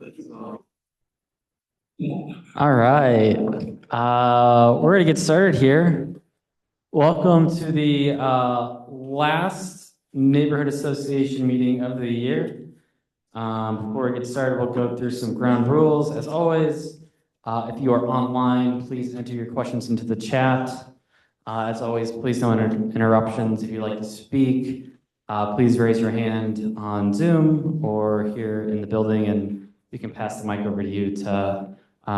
All right, we're gonna get started here. Welcome to the last Neighborhood Association meeting of the year. Before we get started, we'll go through some ground rules. As always, if you are online, please enter your questions into the chat. As always, please no interruptions. If you'd like to speak, please raise your hand on Zoom or here in the building, and we can pass the mic over to you to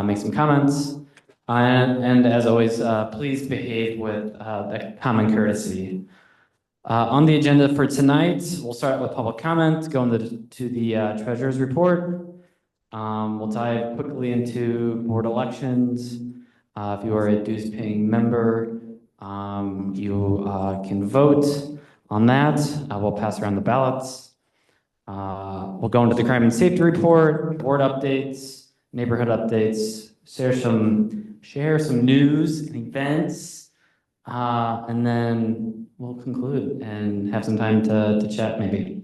make some comments. And as always, please behave with that common courtesy. On the agenda for tonight, we'll start with public comment, go to the treasurer's report. We'll dive quickly into board elections. If you are a dues-paying member, you can vote on that. We'll pass around the ballots. We'll go into the crime and safety report, board updates, neighborhood updates, share some news and events, and then we'll conclude and have some time to chat maybe.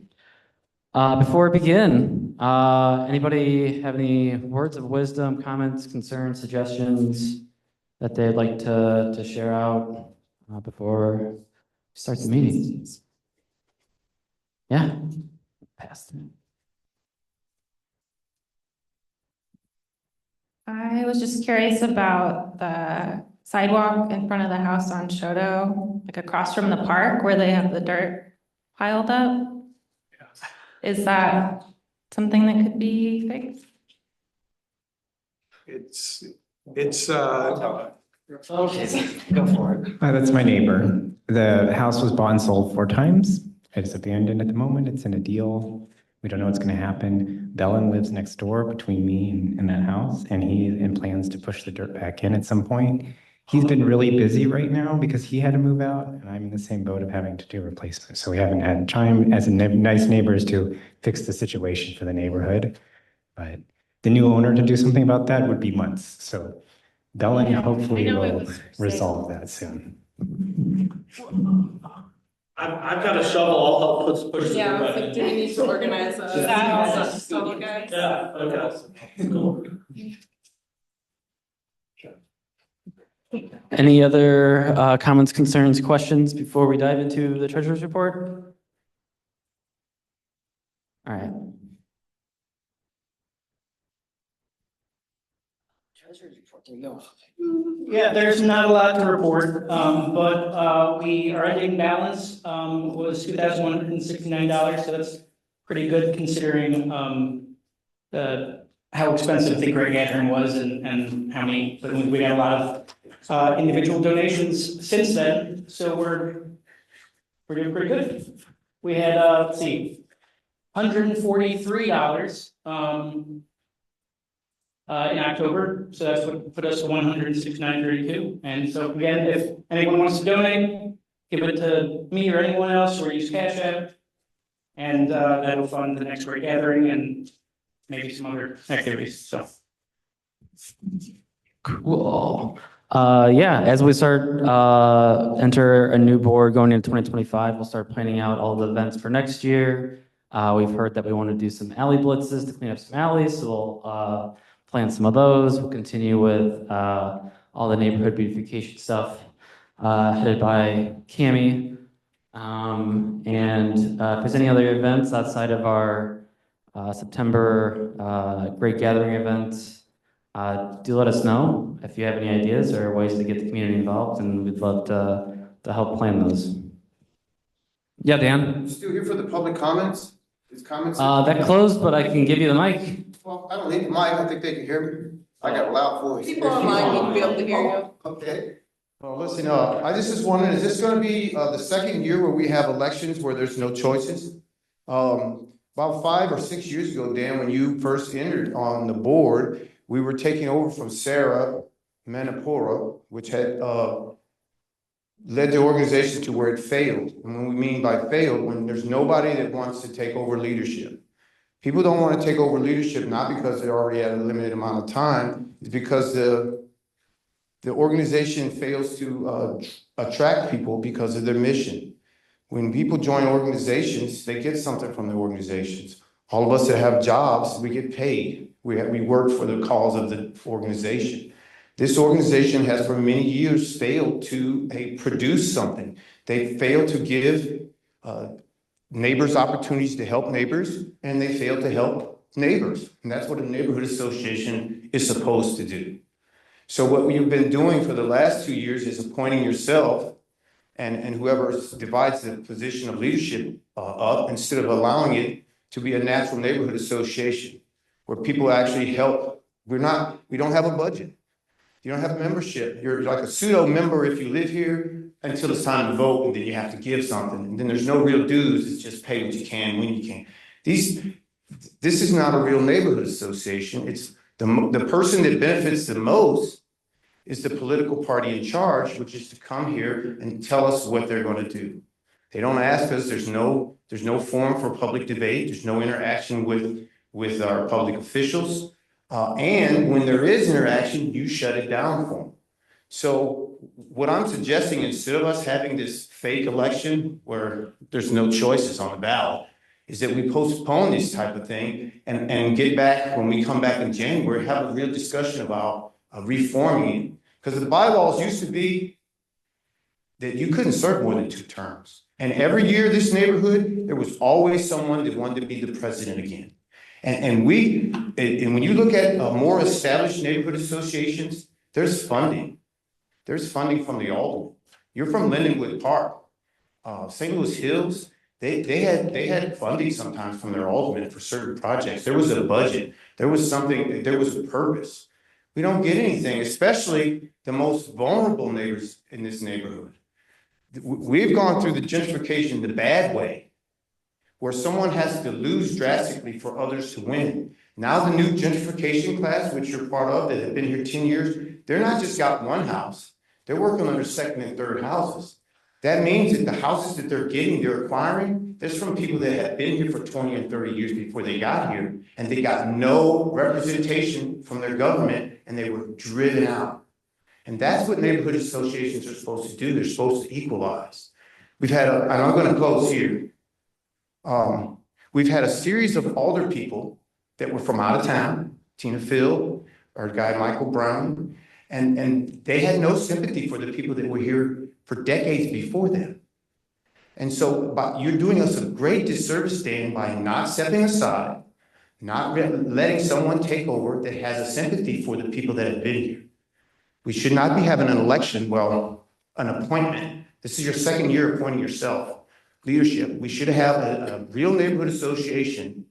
Before we begin, anybody have any words of wisdom, comments, concerns, suggestions that they'd like to share out before we start the meeting? Yeah, pass it. I was just curious about the sidewalk in front of the house on Shoto, like across from the park where they have the dirt piled up. Is that something that could be fixed? Okay, go for it. That's my neighbor. The house was bought and sold 4 times. It's abandoned at the moment. It's in a deal. We don't know what's going to happen. Bellin lives next door between me and that house, and he plans to push the dirt back in at some point. He's been really busy right now because he had to move out, and I'm in the same boat of having to do replacement. So we haven't had time as nice neighbors to fix the situation for the neighborhood. But the new owner to do something about that would be months. So Bellin hopefully will resolve that soon. I've got a shovel, I'll help push the dirt Yeah, back so in. do we need to organize that? Okay. Yeah, okay. Cool. Any other comments, concerns, questions before we dive into the treasurer's report? All right. Treasurer's report, there we go. Yeah, there's not a lot to report, but our ending balance was $2,169, so that's pretty good considering how expensive the Great Gathering was and how many, but we got a lot of individual donations since then, so we're doing pretty good. We had, let's see, $143 in October, so that's what put us to $169.32. And so again, if anyone wants to donate, give it to me or anyone else, or use Cash App, and that'll fund the next Great Gathering and maybe some other activities. So Cool. Yeah, as we start enter a new board going into 2025, we'll start planning out all the events for next year. We've heard that we want to do some alley blitzes to clean up some alleys, so we'll plan some of those. We'll continue with all the neighborhood beautification stuff headed by Cami. And if there's any other events outside of our September Great Gathering events, do let us know if you have any ideas or ways to get the community involved, and we'd love to help plan those. Yeah, Dan? Still here for the public comments? Is comments? That closed, but I can give you the mic. Well, I don't need the mic. I think they can hear me. I got a loud voice. People online need to be able to hear you. Okay. Well, listen, I just wondering, is this gonna be the second year where we have elections where there's no choices? About 5 or 6 years ago, Dan, when you first entered on the board, we were taking over from Sarah Manipura, which had led the organization to where it failed. And when we mean by failed, when there's nobody that wants to take over leadership. People don't want to take over leadership, not because they're already at a limited amount of time, it's because the organization fails to attract people because of their mission. When people join organizations, they get something from the organizations. All of us that have jobs, we get paid. We work for the cause of the organization. This organization has for many years failed to produce something. They failed to give neighbors opportunities to help neighbors, and they failed to help neighbors. And that's what a neighborhood association is supposed to do. So what we've been doing for the last 2 years is appointing yourself and whoever divides the position of leadership up, instead of allowing it to be a natural neighborhood association where people actually help. We don't have a budget. You don't have a membership. You're like a pseudo member if you live here until it's time to vote, and then you have to give something. And then there's no real dues. It's just pay what you can when you can. This is not a real neighborhood association. It's the person that benefits the most is the political party in charge, which is to come here and tell us what they're going to do. They don't ask us. There's no forum for public debate. There's no interaction with our public officials. And when there is interaction, you shut it down for them. So what I'm suggesting, instead of us having this fake election where there's no choices on the ballot, is that we postpone this type of thing and get back, when we come back in January, have a real discussion about reforming it. Because the bylaws used to be that you couldn't serve more than 2 terms. And every year, this neighborhood, there was always someone that wanted to be the president again. And when you look at more established neighborhood associations, there's funding. There's funding from the alderman. You're from Lindenwood Park, St. Louis Hills. They had funding sometimes from their alderman for certain projects. There was a budget. There was something. There was a purpose. We don't get anything, especially the most vulnerable neighbors in this neighborhood. We've gone through the gentrification the bad way, where someone has to lose drastically for others to win. Now the new gentrification class, which you're part of, that have been here 10 years, they're not just got one house. They're working on their second and third houses. That means that the houses that they're acquiring, there's from people that have been here for 20 and 30 years before they got here, and they got no representation from their government, and they were driven out. And that's what neighborhood associations are supposed to do. They're supposed to equalize. And I'm going to close here. We've had a series of alder people that were from out of town, Tina Phil, our guy Michael Brown, and they had no sympathy for the people that were here for decades before them. And so you're doing us a great disservice, Dan, by not stepping aside, not letting someone take over that has a sympathy for the people that have been here. We should not be having an election, an appointment. This is your second year appointing yourself. Leadership. We should have a real neighborhood association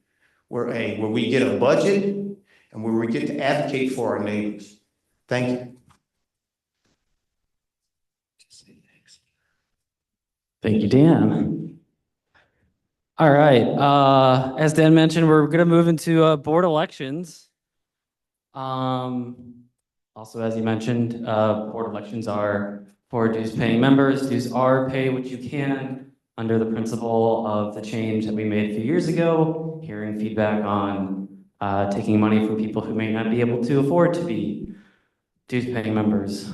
where we get a budget and where we get to advocate for our neighbors. Thank you. Thank you, Dan. All right. As Dan mentioned, we're going to move into board elections. Also, as he mentioned, board elections are for dues-paying members. Dues are pay what you can under the principle of the change that we made a few years ago, hearing feedback on taking money from people who may not be able to afford to be dues-paying members.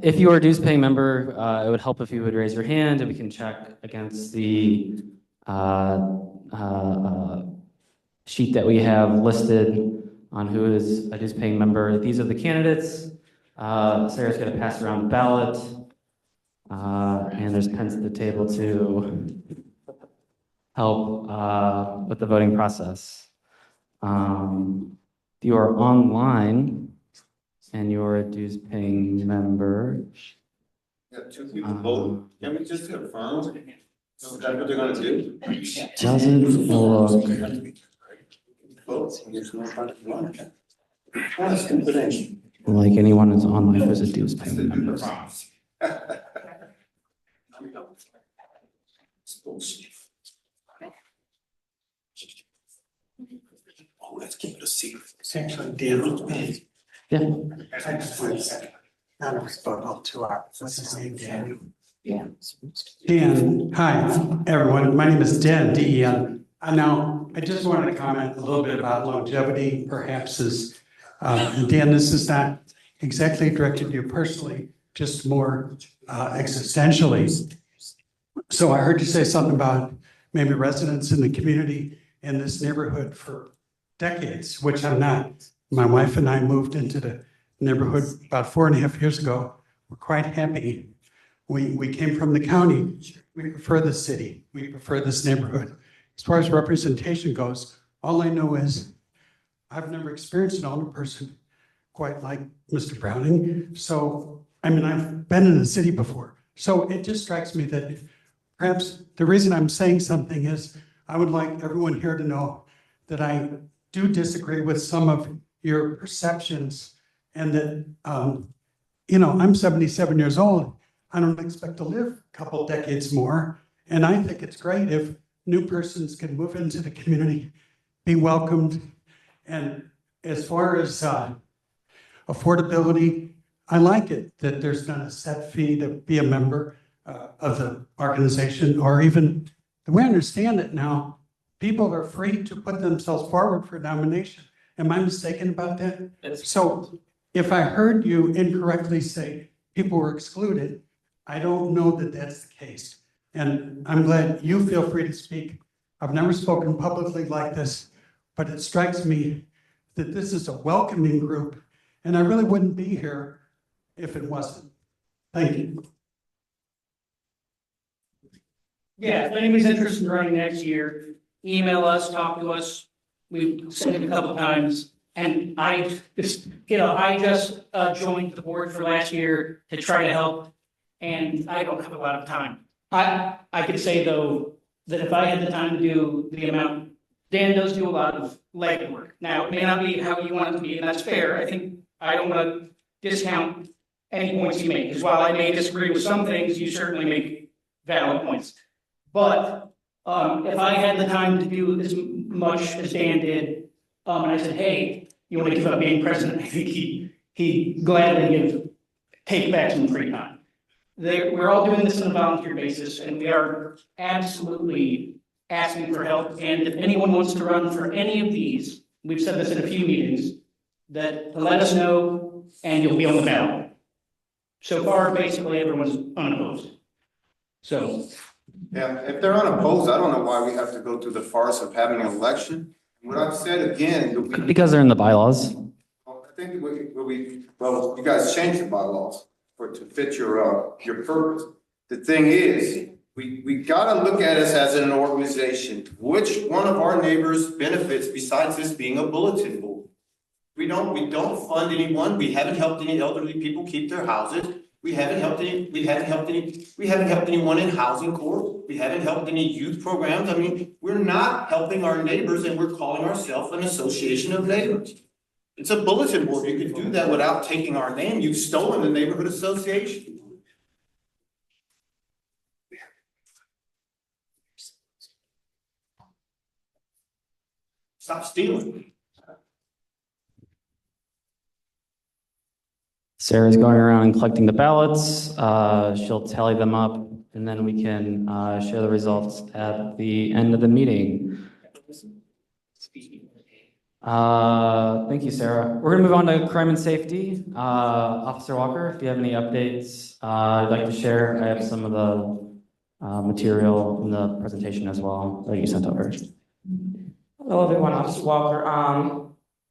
If you are a dues-paying member, it would help if you would raise your hand and we can check against the sheet that we have listed on who is a dues-paying member. These are the candidates. Sarah's going to pass around the ballot. And there's pens at the table to help with the voting process. If you are online and you're a dues-paying member. Yeah, 2 people vote. Can we just confirm? Is that what they're gonna do? Doesn't look. Like anyone who's online who's a dues-paying member. Oh, let's keep it a secret. It's actually Dan. Yeah. I just want to say, I don't know, it's about 2 hours. What's his name, Dan? Yeah. Dan, hi, everyone. My name is Dan, D-E-N. Now, I just wanted to comment a little bit about longevity, perhaps as, Dan, this is not exactly directed to you personally, just more existentially. So I heard you say something about maybe residents in the community in this neighborhood for decades, which I'm not. My wife and I moved into the neighborhood about 4.5 years ago. We're quite happy. We came from the county. We prefer the city. We prefer this neighborhood. As far as representation goes, all I know is I've never experienced an older person quite like Mr. Browning. So, I mean, I've been in the city before. So it just strikes me that perhaps the reason I'm saying something is I would like everyone here to know that I do disagree with some of your perceptions and that, I'm 77 years old. I don't expect to live a couple decades more. And I think it's great if new persons can move into the community, be welcomed. And as far as affordability, I like it that there's not a set fee to be a member of the organization, or even the way I understand it now, people are free to put themselves forward for nomination. Am I mistaken about that? So if I heard you incorrectly say people were excluded, I don't know that that's the case. And I'm glad you feel free to speak. I've never spoken publicly like this, but it strikes me that this is a welcoming group, and I really wouldn't be here if it wasn't. Thank you. Yeah, if anybody's interested in running next year, email us, talk to us. We've said it a couple times. And I just joined the board for last year to try to help, and I don't have a lot of time. I could say though, that if I had the time to do the amount, Dan does do a lot of legwork. Now, it may not be how you want it to be, and that's fair. I don't want to discount any points you make, because while I may disagree with some things, you certainly make valid points. But if I had the time to do as much as Dan did, and I said, hey, you want to give up being president, I think he'd gladly take back some free time. We're all doing this on a volunteer basis, and we are absolutely asking for help. And if anyone wants to run for any of these, we've said this in a few meetings, that to let us know, and you'll be on the ballot. So far, basically, everyone's unopposed. So. Yeah, if they're unopposed, I don't know why we have to go through the farce of having an election. What I've said again. Because they're in the bylaws. I think you guys changed the bylaws to fit your purpose. The thing is, we gotta look at us as an organization. Which one of our neighbors benefits besides this being a bulletin board? We don't fund anyone. We haven't helped any elderly people keep their houses. We haven't helped anyone in housing court. We haven't helped any youth programs. I mean, we're not helping our neighbors, and we're calling ourselves an association of neighbors. It's a bulletin board. You can do that without taking our name. You've stolen the neighborhood association. Stop stealing. Sarah's going around and collecting the ballots. She'll tally them up, and then we can share the results at the end of the meeting. Thank you, Sarah. We're gonna move on to crime and safety. Officer Walker, if you have any updates I'd like to share, I have some of the material in the presentation as well that you sent over. Hello, everyone. Officer Walker.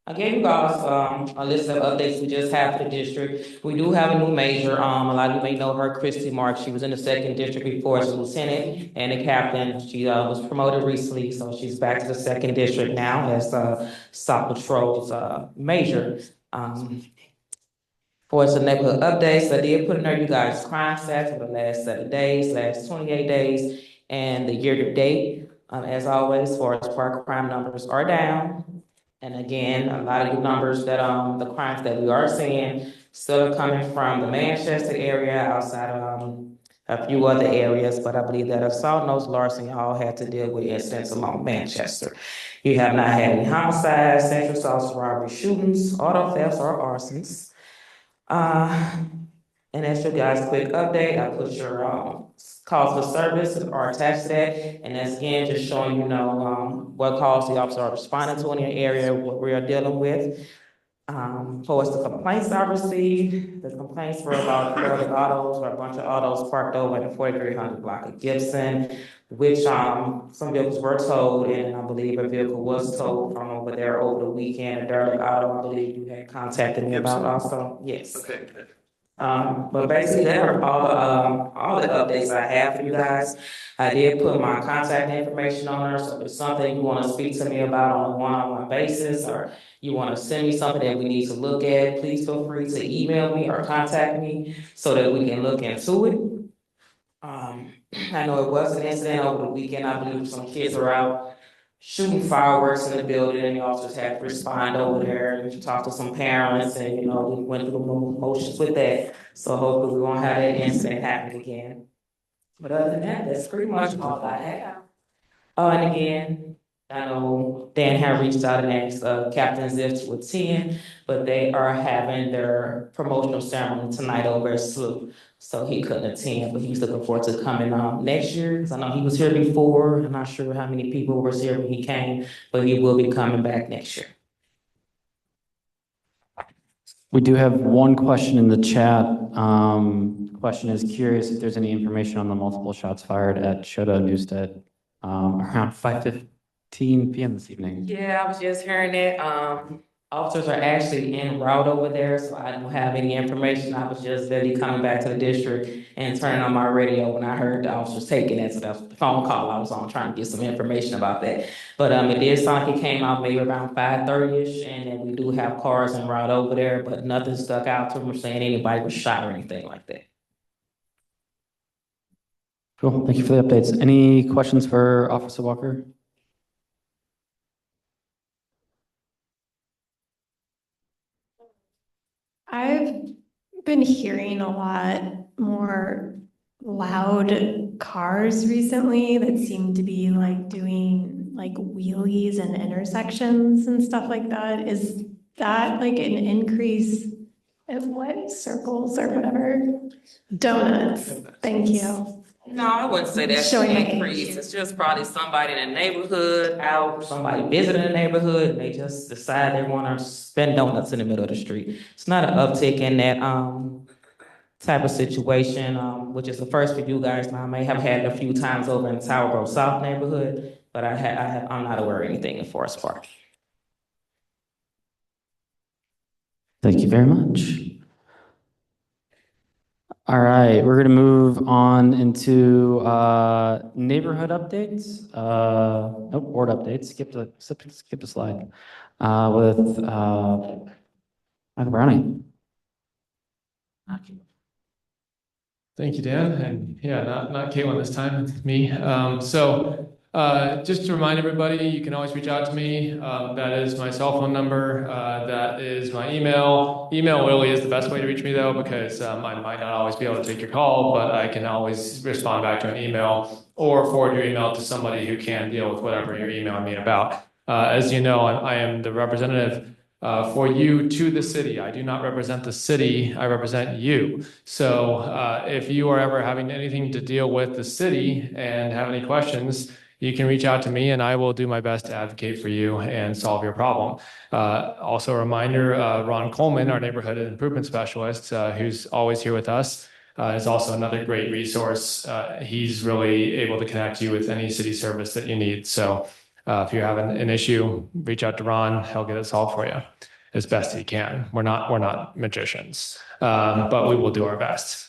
I gave you guys a list of updates we just have for the district. We do have a new major. A lot of you may know her, Christy Marks. She was in the 2nd district before as a lieutenant and a captain. She was promoted recently, so she's back to the 2nd district now as Stop Patrol's major. For the neighborhood updates, I did put in there you guys crime stats for the last 7 days, last 28 days, and the year to date. As always, as far as park crime numbers are down. And again, a lot of the numbers that the crimes that we are seeing still coming from the Manchester area, outside of a few other areas. But I believe that assault, nose, larceny all had to deal with incidents along Manchester. You have not had any homicides, sexual assaults, robbery, shootings, auto thefts, or arsons. And that's your guys' quick update. I put your calls for service are attached to that. And that's again just showing what calls the officer are responding to in your area, what we are dealing with. For the complaints I received, the complaints were about autos, or a bunch of autos parked over at the 4300 block of Gibson. which, some vehicles were towed, and I believe a vehicle was towed from over there over the weekend. A derelict auto, I believe you had contacted me about also, yes. Okay. But basically, that are all the updates I have for you guys. I did put my contact information on there, so if there's something you want to speak to me about on a one-on-one basis, or you want to send me something that we need to look at, please feel free to email me or contact me so that we can look into it. I know it was an incident over the weekend. I believe some kids were out shooting fireworks in the building, and the officers had to respond over there and talk to some parents, and, you know, we went through the motions with that. So hopefully we won't have that incident happen again. But other than that, that's pretty much all I have. Oh, and again, I know Dan had reached out and asked Captain Ziff to attend, but they are having their promotional ceremony tonight over at SLU. So he couldn't attend, but he's looking forward to coming next year. 'Cause I know he was here before. I'm not sure how many people were here when he came, but he will be coming back next year. We do have one question in the chat. Question is curious if there's any information on the multiple shots fired at Shoto Newstead around 5:15 p.m. this evening. Yeah, I was just hearing that. Officers are actually en route over there, so I don't have any information. I was just literally coming back to the district and turning on my radio when I heard the officers taking it. So that's the phone call I was on, trying to get some information about that. But it did sound like it came out maybe around 5:30ish, and then we do have cars en route over there, but nothing stuck out to them saying anybody was shot or anything like that. Cool. Thank you for the updates. Any questions for Officer Walker? I've been hearing a lot more loud cars recently that seem to be like doing like wheelies and intersections and stuff like that. Is that like an increase in what circles or whatever? Donuts. Thank you. No, I wouldn't say that's Showing an my increase. age. It's just probably somebody in the neighborhood out, somebody visiting the neighborhood, and they just decide they want to spend donuts in the middle of the street. It's not an uptick in that type of situation, which is the first for you guys. Now, I may have had it a few times over in Tower Grove South neighborhood, but I'm not aware of anything in Forest Park. Thank you very much. All right, we're going to move on into neighborhood updates. Nope, board updates. Skip a slide with Michael Browning. Thank you, Dan. And yeah, not Caitlin this time, it's me. Just to remind everybody, you can always reach out to me. That is my cell phone number. That is my email. Email really is the best way to reach me though, because I might not always be able to take your call, but I can always respond back to an email or forward your email to somebody who can deal with whatever you're emailing me about. As you know, I am the representative for you to the city. I do not represent the city, I represent you. So if you are ever having anything to deal with the city and have any questions, you can reach out to me and I will do my best to advocate for you and solve your problem. Also a reminder, Ron Coleman, our neighborhood improvement specialist, who's always here with us, is also another great resource. He's really able to connect you with any city service that you need. So if you're having an issue, reach out to Ron. He'll get it solved for you as best he can. We're not magicians, but we will do our best.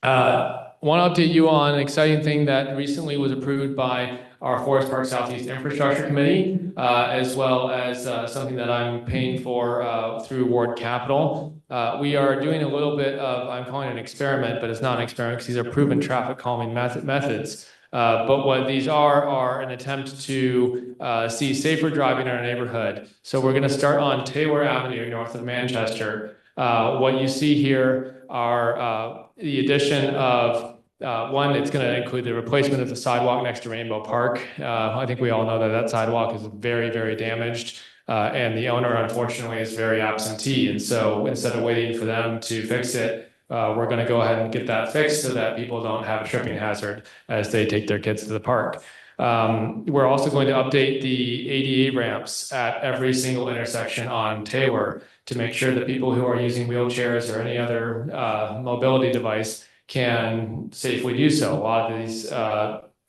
Want to update you on an exciting thing that recently was approved by our Forest Park Southeast Infrastructure Committee, as well as something that I'm paying for through Ward Capital. We are doing a little bit of, I'm calling it an experiment, but it's not an experiment because these are proven traffic calming methods. But what these are an attempt to see safer driving in our neighborhood. So we're going to start on Taylor Avenue, north of Manchester. What you see here are the addition of one, it's going to include the replacement of the sidewalk next to Rainbow Park. I think we all know that sidewalk is very, very damaged. And the owner, unfortunately, is very absentee. And so instead of waiting for them to fix it, we're going to go ahead and get that fixed so that people don't have a tripping hazard as they take their kids to the park. We're also going to update the ADA ramps at every single intersection on Taylor to make sure that people who are using wheelchairs or any other mobility device can safely do so. A lot of these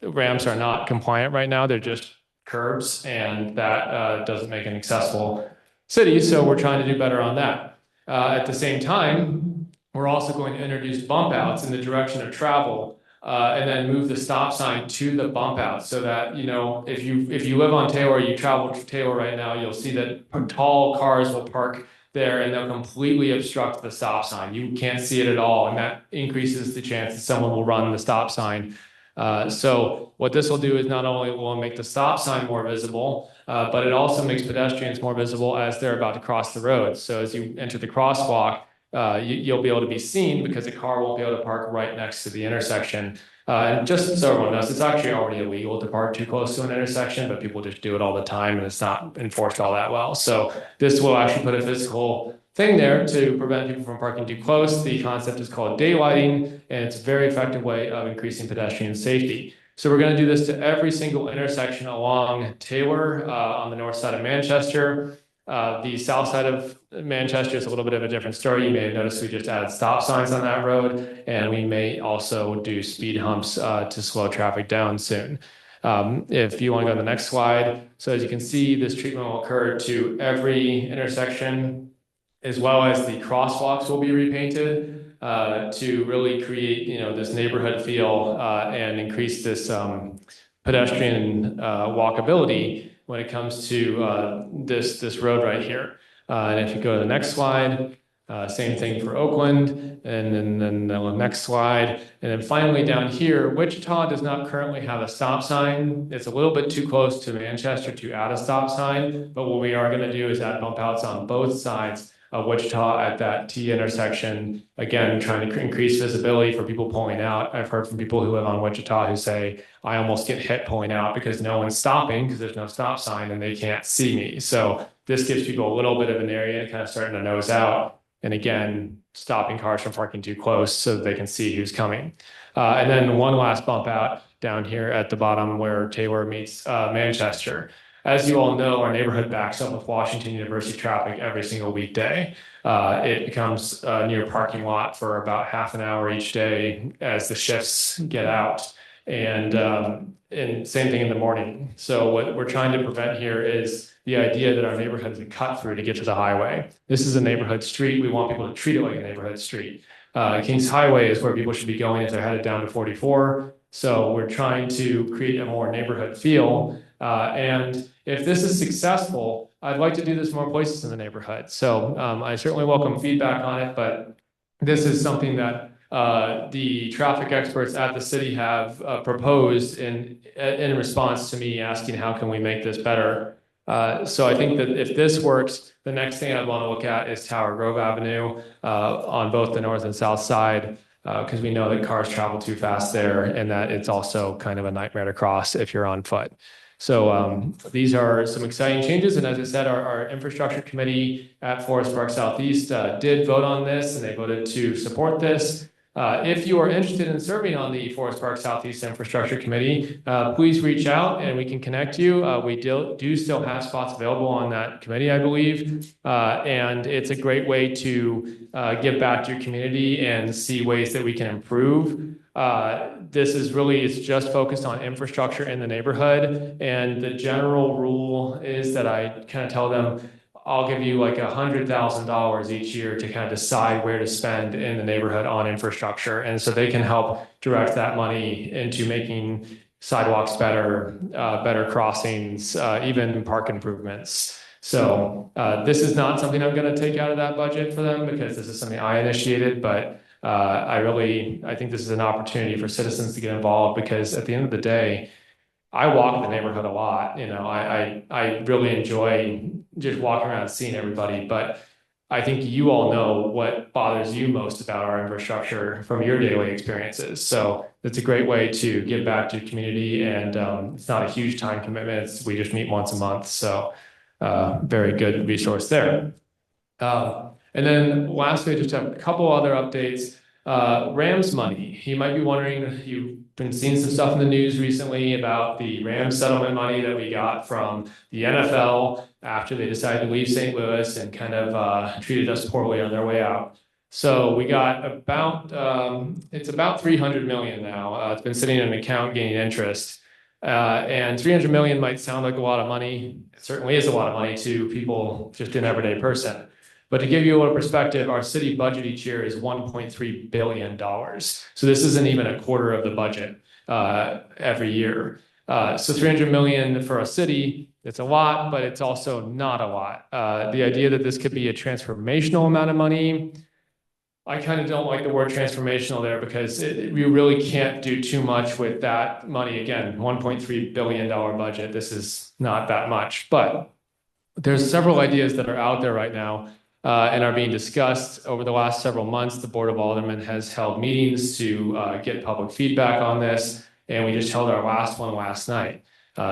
ramps are not compliant right now. They're just curbs, and that doesn't make an accessible city. So we're trying to do better on that. At the same time, we're also going to introduce bump outs in the direction of travel, and then move the stop sign to the bump out so that, you know, if you live on Taylor, you travel to Taylor right now, you'll see that tall cars will park there and they'll completely obstruct the stop sign. You can't see it at all, and that increases the chance that someone will run the stop sign. So what this will do is not only will it make the stop sign more visible, but it also makes pedestrians more visible as they're about to cross the road. So as you enter the crosswalk, you'll be able to be seen because a car won't be able to park right next to the intersection. And just so everyone knows, it's actually already illegal to park too close to an intersection, but people just do it all the time and it's not enforced all that well. So this will actually put a physical thing there to prevent people from parking too close. The concept is called daylighting, and it's a very effective way of increasing pedestrian safety. So we're going to do this to every single intersection along Taylor on the north side of Manchester. The south side of Manchester is a little bit of a different story. You may have noticed we just added stop signs on that road, and we may also do speed humps to slow traffic down soon. If you want to go to the next slide. So as you can see, this treatment will occur to every intersection, as well as the crosswalks will be repainted to really create, you know, this neighborhood feel and increase this pedestrian walkability when it comes to this road right here. And if you go to the next slide, same thing for Oakland, and then the next slide. And then finally down here, Wichita does not currently have a stop sign. It's a little bit too close to Manchester to add a stop sign, but what we are gonna do is add bump outs on both sides of Wichita at that T intersection. Again, trying to increase visibility for people pulling out. I've heard from people who live on Wichita who say, I almost get hit pulling out because no one's stopping because there's no stop sign and they can't see me. So this gives people a little bit of an area kind of starting to nose out. And again, stopping cars from parking too close so that they can see who's coming. And then one last bump out down here at the bottom where Taylor meets Manchester. As you all know, our neighborhood backs up with Washington University traffic every single weekday. It becomes a near parking lot for about half an hour each day as the shifts get out. And same thing in the morning. So what we're trying to prevent here is the idea that our neighborhood is a cut through to get to the highway. This is a neighborhood street. We want people to treat it like a neighborhood street. Kings Highway is where people should be going if they're headed down to 44. So we're trying to create a more neighborhood feel. And if this is successful, I'd like to do this more places in the neighborhood. So I certainly welcome feedback on it, but this is something that the traffic experts at the city have proposed in response to me asking how can we make this better. So I think that if this works, the next thing I'd want to look at is Tower Grove Avenue on both the north and south side, because we know that cars travel too fast there and that it's also kind of a nightmare to cross if you're on foot. So these are some exciting changes. And as I said, our infrastructure committee at Forest Park Southeast did vote on this, and they voted to support this. If you are interested in serving on the Forest Park Southeast Infrastructure Committee, please reach out and we can connect you. We do still have spots available on that committee, I believe. And it's a great way to give back to your community and see ways that we can improve. This is really, it's just focused on infrastructure in the neighborhood. And the general rule is that I kind of tell them, I'll give you like $100,000 each year to kind of decide where to spend in the neighborhood on infrastructure. And so they can help direct that money into making sidewalks better, better crossings, even park improvements. So this is not something I'm going to take out of that budget for them because this is something I initiated, but I think this is an opportunity for citizens to get involved because at the end of the day, I walk the neighborhood a lot. You know, I really enjoy just walking around and seeing everybody, but I think you all know what bothers you most about our infrastructure from your daily experiences. So it's a great way to give back to your community, and it's not a huge time commitment. We just meet once a month. So very good resource there. And then lastly, I just have a couple other updates. Rams money. You might be wondering, you've been seeing some stuff in the news recently about the Rams settlement money that we got from the NFL after they decided to leave St. Louis and kind of treated us poorly on their way out. So we got about, it's about 300 million now. It's been sitting in an account gaining interest. And 300 million might sound like a lot of money. It certainly is a lot of money to people, just an everyday person. But to give you a little perspective, our city budget each year is $1.3 billion. So this isn't even a quarter of the budget every year. So 300 million for a city, it's a lot, but it's also not a lot. The idea that this could be a transformational amount of money, I kind of don't like the word transformational there because we really can't do too much with that money. Again, $1.3 billion budget. This is not that much, but there's several ideas that are out there right now and are being discussed over the last several months. The Board of Aldermen has held meetings to get public feedback on this, and we just held our last one last night.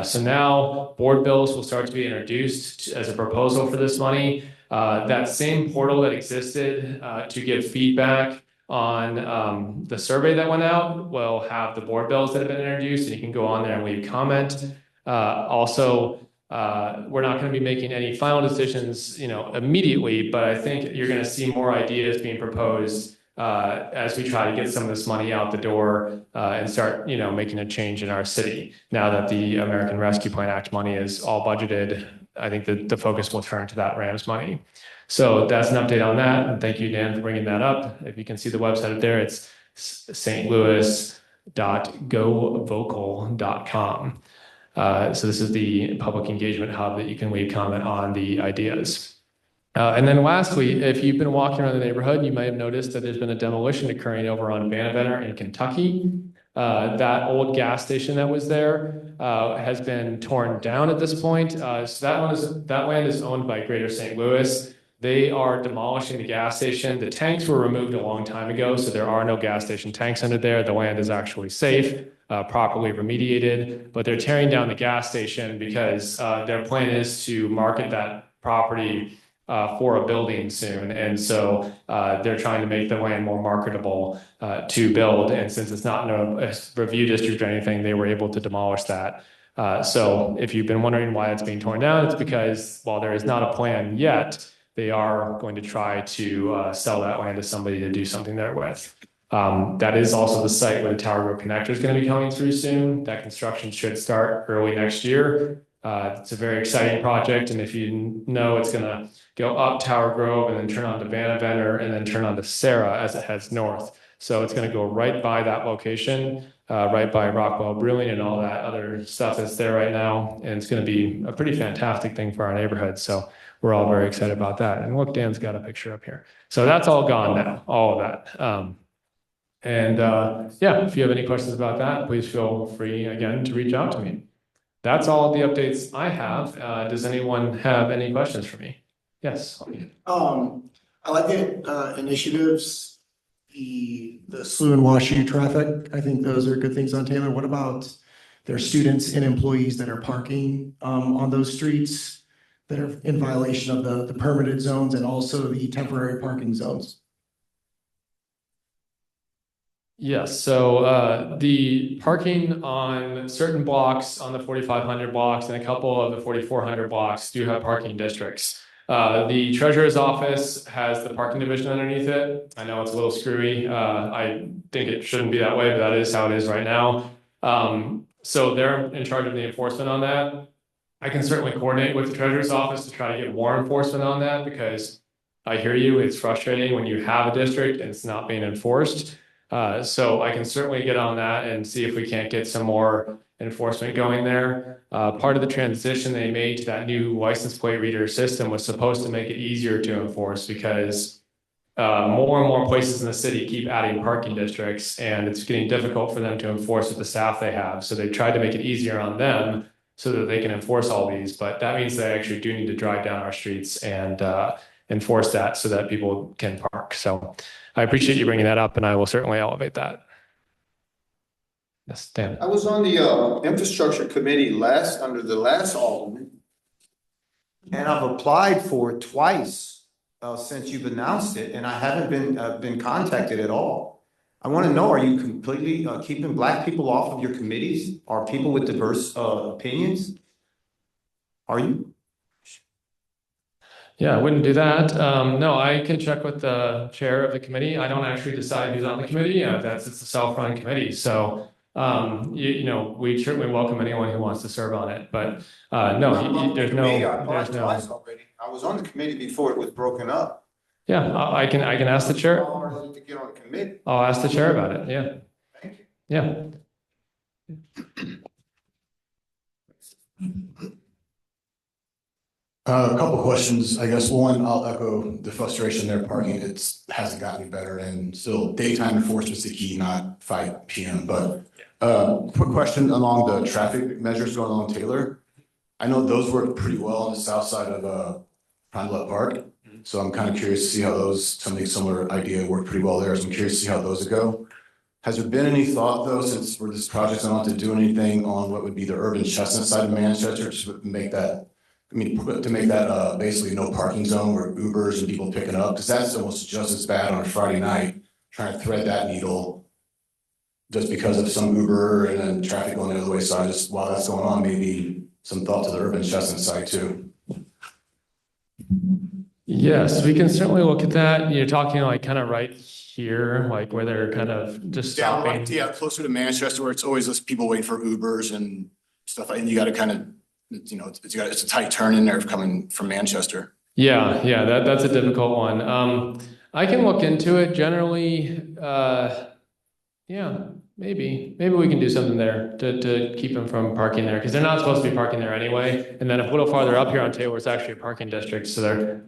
So now board bills will start to be introduced as a proposal for this money. That same portal that existed to give feedback on the survey that went out will have the board bills that have been introduced, and you can go on there and leave comment. Also, we're not going to be making any final decisions, immediately, but I think you're going to see more ideas being proposed as we try to get some of this money out the door and start, making a change in our city. Now that the American Rescue Plan Act money is all budgeted, I think that the focus will turn to that RAMS money. So that's an update on that. And thank you, Dan, for bringing that up. If you can see the website up there, it's stlouis.govocal.com. So this is the public engagement hub that you can leave comment on the ideas. And then lastly, if you've been walking around the neighborhood, you might have noticed that there's been a demolition occurring over on Bannervenner in Kentucky. That old gas station that was there has been torn down at this point. So that land is owned by Greater St. Louis. They are demolishing the gas station. The tanks were removed a long time ago, so there are no gas station tanks under there. The land is actually safe, properly remediated, but they're tearing down the gas station because their plan is to market that property for a building soon. And so they're trying to make the land more marketable to build. And since it's not in a review district or anything, they were able to demolish that. So if you've been wondering why it's being torn down, it's because while there is not a plan yet, they are going to try to sell that land to somebody to do something there with. That is also the site where the Tower Grove Connector is going to be coming through soon. That construction should start early next year. It's a very exciting project, and if you know, it's going to go up Tower Grove and then turn on to Bannervenner and then turn on to Sarah as it heads north. So it's going to go right by that location, right by Rockwell Brewing and all that other stuff that's there right now. And it's going to be a pretty fantastic thing for our neighborhood. So we're all very excited about that. And look, Dan's got a picture up here. So that's all gone now, all of that. Yeah, if you have any questions about that, please feel free again to reach out to me. That's all the updates I have. Does anyone have any questions for me? Yes. I like the initiatives, the slew and wash you traffic. I think those are good things on Taylor. What about their students and employees that are parking on those streets that are in violation of the permitted zones and also the temporary parking zones? Yes, so the parking on certain blocks on the 4500 blocks and a couple of the 4400 blocks do have parking districts. The treasurer's office has the parking division underneath it. I know it's a little screwy. I think it shouldn't be that way, but that is how it is right now. So they're in charge of the enforcement on that. I can certainly coordinate with the treasurer's office to try to get more enforcement on that because I hear you, it's frustrating when you have a district and it's not being enforced. So I can certainly get on that and see if we can't get some more enforcement going there. Part of the transition they made to that new license plate reader system was supposed to make it easier to enforce because more and more places in the city keep adding parking districts and it's getting difficult for them to enforce with the staff they have. So they tried to make it easier on them so that they can enforce all these, but that means they actually do need to drive down our streets and enforce that so that people can park. So I appreciate you bringing that up, and I will certainly elevate that. Yes, Dan. I was on the infrastructure committee under the last alderman, and I've applied for it twice since you've announced it, and I haven't been contacted at all. I want to know: are you completely keeping Black people off of your committees? Are people with diverse opinions? Are you? Yeah, I wouldn't do that. No, I can check with the chair of the committee. I don't actually decide who's on the committee. It's a self-run committee. So, you know, we certainly welcome anyone who wants to serve on it. But no, there's no, Me, I applied there's twice no. already. I was on the committee before it was broken up. Yeah, I can ask the chair. To get on the committee. I'll ask the chair about it. Yeah. Thank you. Yeah. A couple questions, I guess. One, I'll echo the frustration there parking. Hasn't gotten any better, and still daytime enforcement's the key, not 5 PM. But quick question along the traffic measures going on Taylor. I know those work pretty well on the south side of Pine Park. So I'm kind of curious to see how something similar idea worked pretty well there. So I'm curious to see how those would go. Has there been any thought though, since this project's on, to do anything on what would be the urban Chestnut side of Manchester to make that, basically no parking zone where Ubers and people picking up, because that's almost just as bad on a Friday night, trying to thread that needle just because of some Uber and then traffic going the other way. So I just, while that's going on, maybe some thought to the urban Chestnut side too. Yes, we can certainly look at that. You're talking like kind of right here, like where they're kind of just stopping. Yeah, closer to Manchester, where it's always just people waiting for Ubers and stuff, and you got to kind of, it's a tight turn in there coming from Manchester. Yeah, that's a difficult one. I can look into it generally. Yeah, maybe we can do something there to keep them from parking there, because they're not supposed to be parking there anyway. And then a little farther up here on Taylor, it's actually a parking district, so there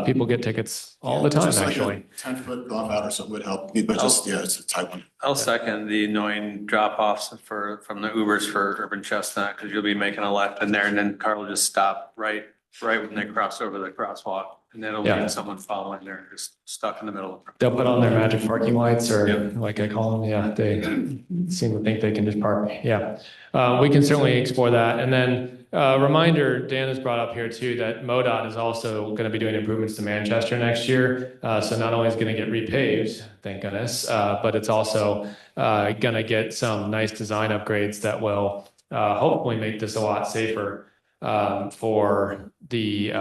people get tickets all the time actually. 10-foot bump out or something would help me, but just it's a tight one. I'll second the annoying drop-offs from the Ubers for Urban Chestnut, because you'll be making a left in there and then car will just stop right when they cross over the crosswalk. And then it'll be someone following there, just stuck in the middle. They'll put on their magic parking lights, or like I call them. Yeah, they seem to think they can just park. Yeah, we can certainly explore that. And then reminder, Dan has brought up here too, that MoDOT is also going to be doing improvements to Manchester next year. So not only is it going to get repaved, thank goodness, but it's also going to get some nice design upgrades that will hopefully make this a lot safer for the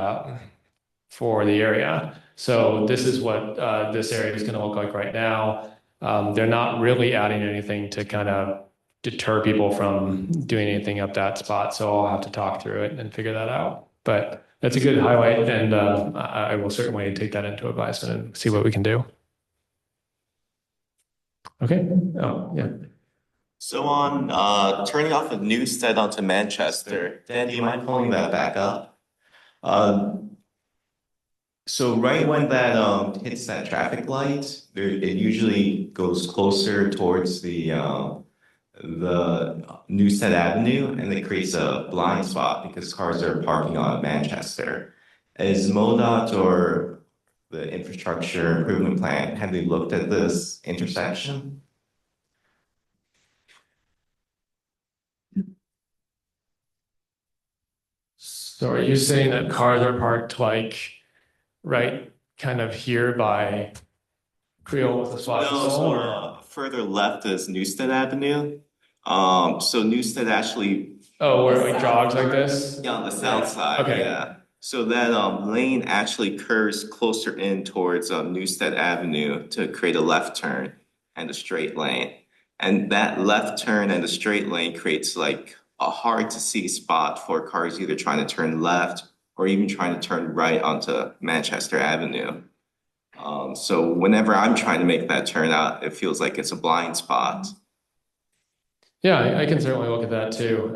area. So this is what this area is going to look like right now. They're not really adding anything to kind of deter people from doing anything up that spot. So I'll have to talk through it and figure that out. But that's a good highlight, and I will certainly take that into advisement and see what we can do. Okay. Oh, yeah. So on turning off of Newstead onto Manchester, Dan, do you mind pulling that back up? So right when that hits that traffic light, it usually goes closer towards the Newstead Avenue, and it creates a blind spot because cars are parking on Manchester. Is MoDOT or the infrastructure improvement plan, have they looked at this intersection? So are you saying that cars are parked like right kind of here by Creole with the spot? No, so further left is Newstead Avenue. So Newstead actually. Oh, where it jogs like this? Yeah, on the south side. Okay. Yeah. So that lane actually curves closer in towards Newstead Avenue to create a left turn and a straight lane. And that left turn and the straight lane creates like a hard to see spot for cars either trying to turn left or even trying to turn right onto Manchester Avenue. So whenever I'm trying to make that turn out, it feels like it's a blind spot. Yeah, I can certainly look at that too.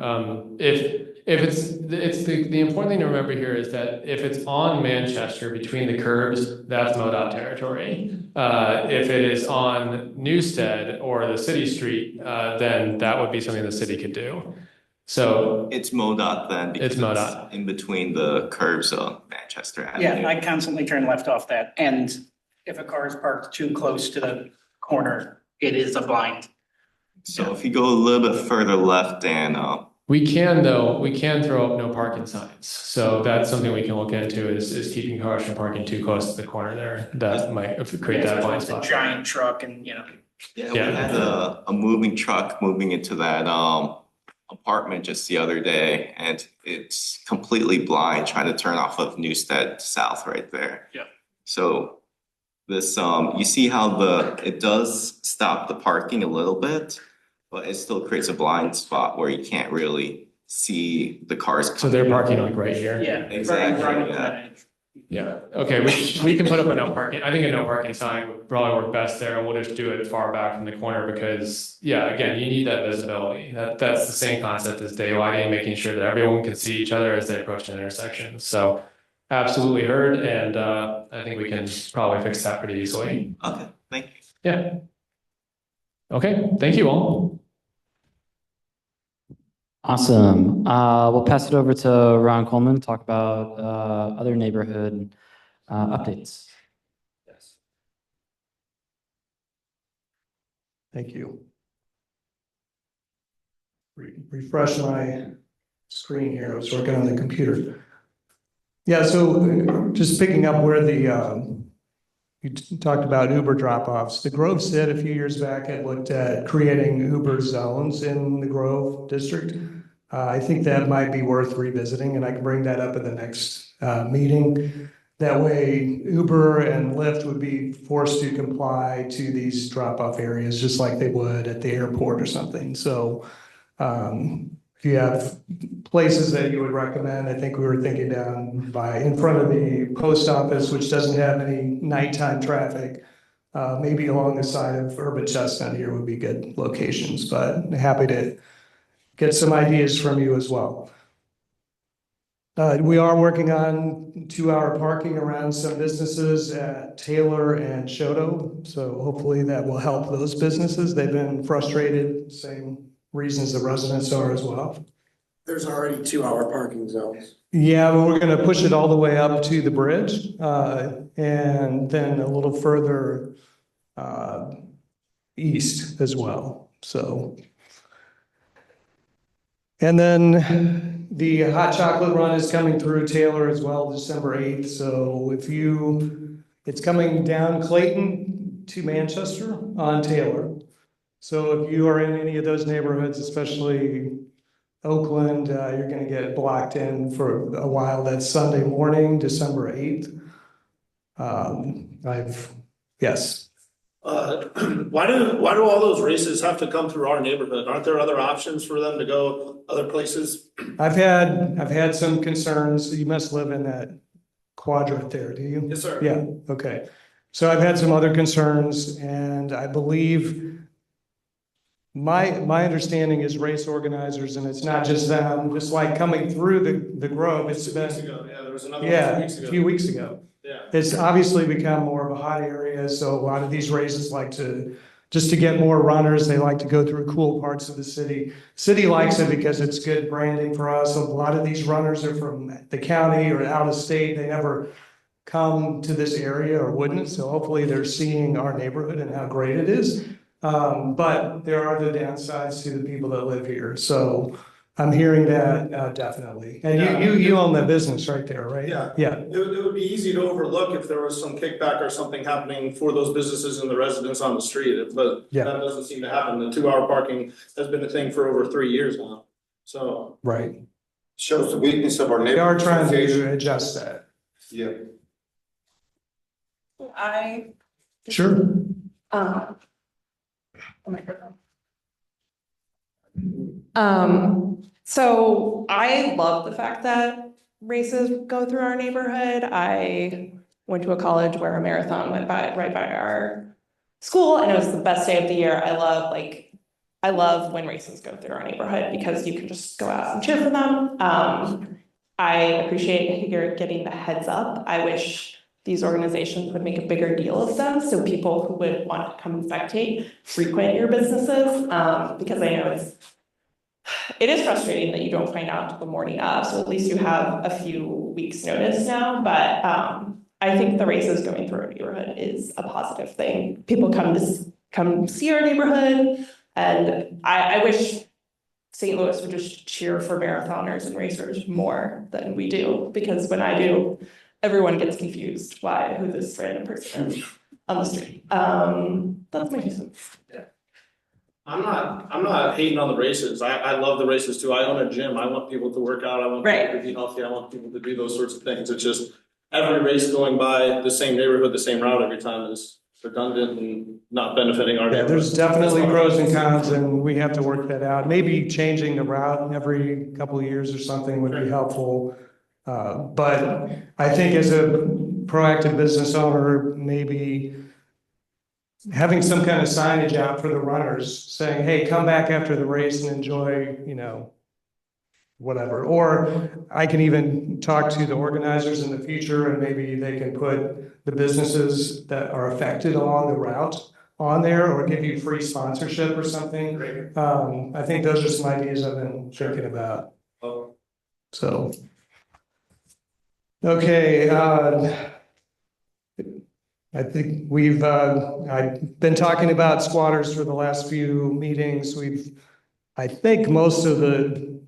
If it's the important thing to remember here is that if it's on Manchester between the curbs, that's MoDOT territory. If it is on Newstead or the city street, then that would be something the city could do. So it's MoDOT then. It's MoDOT in between the curves of Manchester Avenue. Yeah, I constantly turn left off that, and if a car is parked too close to the corner, it is a blind. So if you go a little bit further left, Dan, we can throw up no parking signs. So that's something we can look into is keeping cars from parking too close to the corner there. That might create that blind spot. A giant truck and we had a moving truck moving into that apartment just the other day, and it's completely blind trying to turn off of Newstead South right there. Yeah. So this, you see how it does stop the parking a little bit, but it still creates a blind spot where you can't really see the cars. So they're parking like right here? Yeah. Exactly, Right, yeah. Yeah, okay, we can put up a no parking, I think a no parking sign would probably work best there, and we'll just do it far back from the corner because, yeah, again, you need that visibility. That's the same concept as day lighting, making sure that everyone can see each other as they approach an intersection. So absolutely heard, and I think we can probably fix that pretty easily. Okay, thank you. Yeah. Okay, thank you all. Awesome. We'll pass it over to Ron Coleman to talk about other neighborhood updates. Yes. Thank you. Refresh my screen here. I was working on the computer. Yeah, so just picking up where you talked about Uber drop-offs. The Grove City a few years back had looked at creating Uber zones in the Grove district. I think that might be worth revisiting, and I can bring that up in the next meeting. That way, Uber and Lyft would be forced to comply to these drop-off areas, just like they would at the airport or something. So if you have places that you would recommend, I think we were thinking down in front of the post office, which doesn't have any nighttime traffic. Maybe along the side of Urban Chestnut here would be good locations, but happy to get some ideas from you as well. We are working on 2-hour parking around some businesses at Taylor and Shoto. So hopefully that will help those businesses. They've been frustrated, same reasons the residents are as well. There's already 2-hour parking zones. Yeah, but we're going to push it all the way up to the bridge and then a little further east as well. So, and then the hot chocolate run is coming through Taylor as well, December 8th. So it's coming down Clayton to Manchester on Taylor. So if you are in any of those neighborhoods, especially Oakland, you're going to get blocked in for a while. That's Sunday morning, December 8th. Yes. Why do all those races have to come through our neighborhood? Aren't there other options for them to go other places? I've had some concerns. You must live in that quadrant there, do you? Yes, sir. Yeah, okay. So I've had some other concerns, and I believe my understanding is race organizers, and it's not just them, just like coming through the Grove, it's been. 2 weeks ago, yeah, there was another one 2 weeks ago. A few weeks ago. Yeah. It's obviously become more of a hot area, so a lot of these races like just to get more runners, they like to go through cool parts of the city. City likes it because it's good branding for us. A lot of these runners are from the county or out of state. They never come to this area or wouldn't, so hopefully they're seeing our neighborhood and how great it is. But there are the downsides to the people that live here, so I'm hearing that definitely. And you own the business right there, right? Yeah. Yeah. It would be easy to overlook if there was some kickback or something happening for those businesses and the residents on the street, but Yeah. that doesn't seem to happen. The 2-hour parking has been a thing for over 3 years now, so. Right. Shows the weakness of our They are neighborhood. trying to adjust that. Yeah. Sure. So I love the fact that races go through our neighborhood. I went to a college where a marathon went right by our school, and it was the best day of the year. I love when races go through our neighborhood because you can just go out and cheer for them. I appreciate you're getting the heads up. I wish these organizations would make a bigger deal of them so people who would want to come and spectate frequent your businesses, because I know it is frustrating that you don't find out until the morning of, so at least you have a few weeks notice now, but I think the races going through our neighborhood is a positive thing. People come see our neighborhood, and I wish St. Louis would just cheer for marathoners and racers more than we do, because when I do, everyone gets confused by who this random person is on the street. That's my reason. I'm not hating on the races. I love the races too. I own a gym. I want people to work out. I want people to be healthy. I want people to do those sorts of things. It's just every race going by the same neighborhood, the same route every time is redundant and not benefiting our Yeah, neighborhood. there's definitely pros and cons, and we have to work that out. Maybe changing the route every couple of years or something would be helpful. But I think as a proactive business owner, maybe having some kind of signage out for the runners saying, hey, come back after the race and enjoy, whatever. Or I can even talk to the organizers in the future and maybe they can put the businesses that are affected along the route on there or give you free sponsorship or something. I think those are some ideas I've been thinking about. So, okay. I think I've been talking about squatters for the last few meetings. I think most of the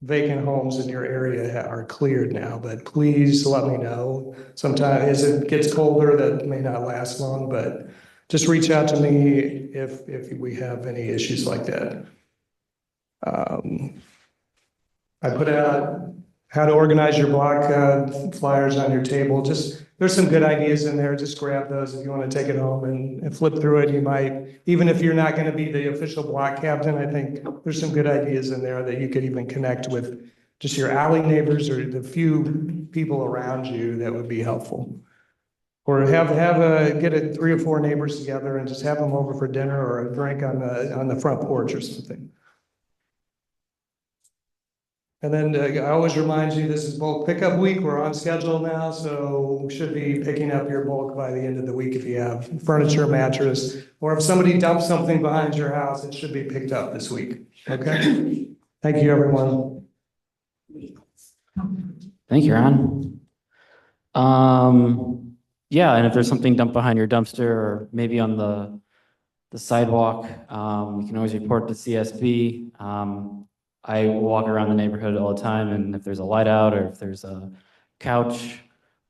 vacant homes in your area are cleared now, but please let me know. Sometimes as it gets colder, that may not last long, but just reach out to me if we have any issues like that. I put out how to organize your block flyers on your table. There's some good ideas in there. Just grab those if you want to take it home and flip through it. You might, even if you're not going to be the official block captain, I think there's some good ideas in there that you could even connect with just your alley neighbors or the few people around you that would be helpful. Or get 3 or 4 neighbors together and just have them over for dinner or a drink on the front porch or something. And then I always remind you, this is bulk pickup week. We're on schedule now, so we should be picking up your bulk by the end of the week if you have furniture, mattress, or if somebody dumps something behind your house, it should be picked up this week. Okay? Thank you, everyone. Thank you, Ron. Yeah, and if there's something dumped behind your dumpster or maybe on the sidewalk, you can always report to CSB. I walk around the neighborhood all the time, and if there's a light out or if there's a couch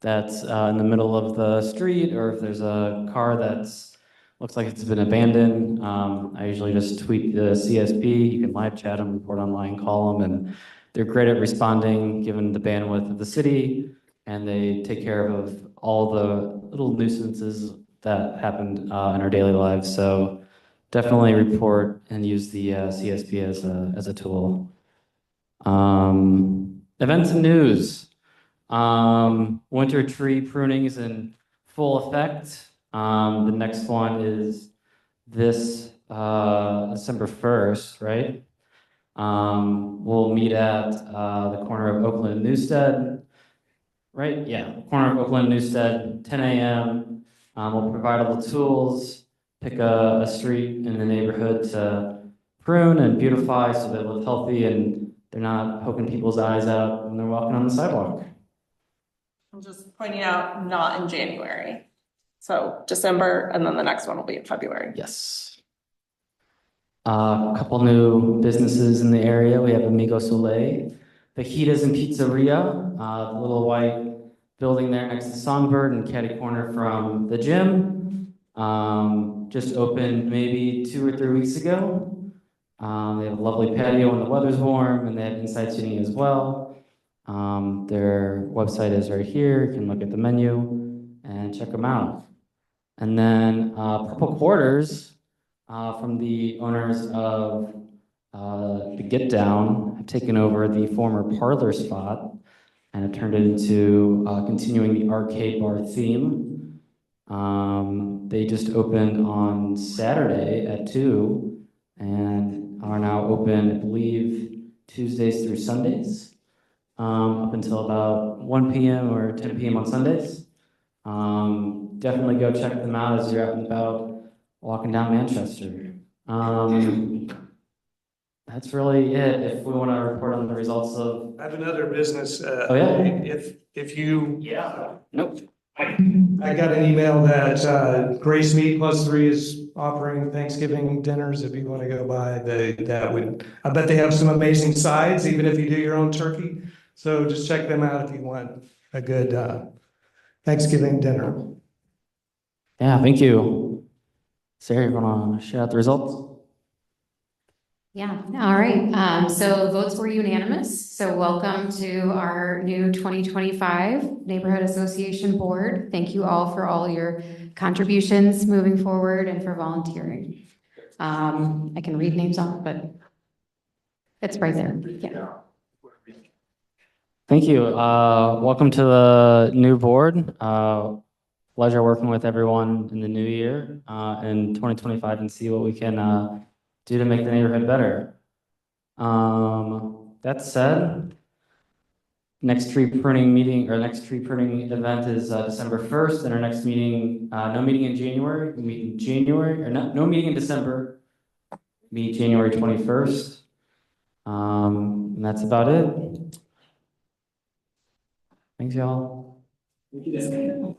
that's in the middle of the street or if there's a car that's looks like it's been abandoned, I usually just tweet the CSB. You can live chat them, report online, call them, and they're great at responding given the bandwidth of the city, and they take care of all the little nuisances that happened in our daily lives. So definitely report and use the CSB as a tool. Events and news. Winter tree pruning is in full effect. The next one is this December 1st, right? We'll meet at the corner of Oakland and Newstead. Right? Yeah, corner of Oakland and Newstead, 10 a.m. We'll provide all the tools, pick a street in the neighborhood to prune and beautify so they live healthy and they're not poking people's eyes out when they're walking on the sidewalk. I'm just pointing out, not in January. So December, and then the next one will be in February. Yes. A couple new businesses in the area. We have Amigo Soleil, Fajitas and Pizzeria, the little white building there next to Songbird and catty corner from the gym. Just opened maybe 2 or 3 weeks ago. They have a lovely patio when the weather's warm, and they have inside seating as well. Their website is right here. You can look at the menu and check them out. And then Purple Quarters from the owners of the Get Down have taken over the former parlor spot and have turned it into continuing the arcade bar theme. They just opened on Saturday at 2 and are now open, I believe, Tuesdays through Sundays, up until about 1 p.m. or 10 p.m. on Sundays. Definitely go check them out as you're out and about walking down Manchester. That's really it. If we want to report on the results of... I have another business. Oh, yeah? If you... Yeah. Nope. I got an email that Grace Meat Plus 3 is offering Thanksgiving dinners. If you want to go by, I bet they have some amazing sides, even if you do your own turkey. So just check them out if you want a good Thanksgiving dinner. Yeah, thank you. Sarah, you want to share out the results? Yeah, all right. So votes were unanimous. So welcome to our new 2025 Neighborhood Association Board. Thank you all for all your contributions moving forward and for volunteering. I can read names off, but it's right there. Yeah. Thank you. Welcome to the new board. Pleasure working with everyone in the new year in 2025 and see what we can do to make the neighborhood better. That said, next tree pruning meeting or next tree pruning event is December 1st, and our next meeting, no meeting in January. We meet in January, or no meeting in December. Meet January 21st. And that's about it. Thanks, y'all. Thank you.